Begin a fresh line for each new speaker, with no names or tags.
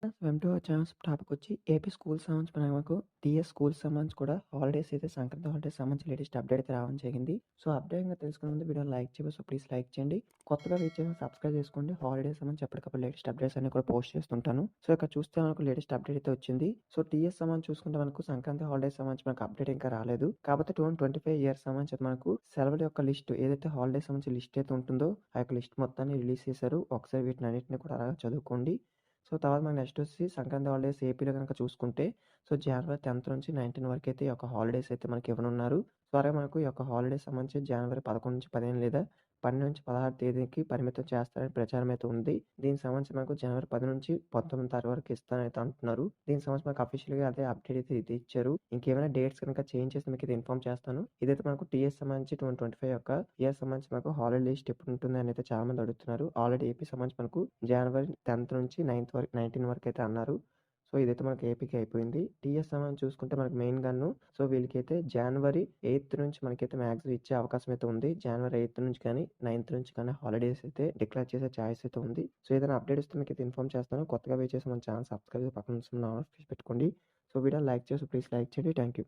Friends welcome to our channel. Topic వచ్చి AP schools సంబంధించి మనకు టీఎస్ స్కూల్స్ సంబంధించి కూడా హాలిడేస్ అయితే సంక్రాంతి హాలిడేస్ సంబంధించి లేటెస్ట్ అప్డేట్ అయితే రావడం జరిగింది. సో అప్డేట్ తెలుసుకునే ముందు వీడియో లైక్ చేయండి. సో ప్లీజ్ లైక్ చేయండి. కొత్తగా వీచ్ సబ్స్క్రైబ్ చేసుకోండి. హాలిడేస్ సంబంధించి ఎప్పటికప్పుడు లేటెస్ట్ అప్డేట్స్ అన్ని కూడా పోస్ట్ చేస్తుంటాను. సో ఇక్కడ చూస్తే మనకు లేటెస్ట్ అప్డేట్ అయితే వచ్చింది. సో టీఎస్ సంబంధించి చూసుకుంటే మనకు సంక్రాంతి హాలిడేస్ సంబంధించి మనకు అప్డేట్ ఇంకా రాలేదు. కాబట్టి 2025 ఇయర్ సంబంధించి మనకు సెలవుల యొక్క లిస్ట్ ఏదైతే హాలిడేస్ సంబంధించి లిస్ట్ అయితే ఉంటుందో ఆ యొక్క లిస్ట్ మొత్తాన్ని రిలీజ్ చేశారు. ఒకసారి వీటిని అన్నింటినీ కూడా అలాగా చదువుకోండి. సో తర్వాత మనకు నెక్స్ట్ వచ్చి సంక్రాంతి హాలిడేస్ ఏపీలో కనుక చూసుకుంటే సో జనవరి 10th నుంచి 19 వరకు అయితే ఈ యొక్క హాలిడేస్ అయితే మనకి ఇవ్వనున్నారు. త్వరగా మనకు ఈ యొక్క హాలిడేస్ సంబంధించి జనవరి 11 నుంచి 15 లేదా 12 నుంచి 16 తేదీకి పరిమితం చేస్తారని ప్రచారం అయితే ఉంది. దీనికి సంబంధించి మనకు జనవరి 10 నుంచి 19 తారీఖు వరకు ఇస్తానైతే అంటున్నారు. దీనికి సంబంధించి మనకు అఫీషియల్గా అదే అప్డేట్ అయితే ఇది ఇచ్చారు. ఇంకేమైనా డేట్స్ కనుక చేంజ్ చేస్తే మీకు ఇది ఇన్ఫార్మ్ చేస్తాను. ఇదైతే మనకు టీఎస్ సంబంధించి 2025 యొక్క ఇయర్ సంబంధించి మనకు హాలిడే లిస్ట్ ఎప్పుడు ఉంటుంది అని అయితే చాలా మంది అడుగుతున్నారు. ఆల్రెడీ ఏపీ సంబంధించి మనకు జనవరి 10th నుంచి 19 వరకు అయితే అన్నారు. సో ఇదైతే మనకి ఏపీకి అయిపోయింది. టీఎస్ సంబంధించి చూసుకుంటే మనకి మెయిన్ గాను సో వీళ్ళకైతే జనవరి 8th నుంచి మనకైతే మ్యాక్సిమం ఇచ్చే అవకాశం అయితే ఉంది. జనవరి 8th నుంచి కానీ 9th నుంచి కానీ హాలిడేస్ అయితే డిక్లేర్ చేసే ఛాయిస్ అయితే ఉంది. సో ఏదైనా అప్డేట్ ఇస్తే మీకు అయితే ఇన్ఫార్మ్ చేస్తాను. కొత్తగా వెయిట్ చేసి మన ఛానల్ సబ్స్క్రైబ్ పక్కన పెట్టుకోండి. సో వీడియో లైక్ చేసి ప్లీజ్ లైక్ చేయండి. Thank you.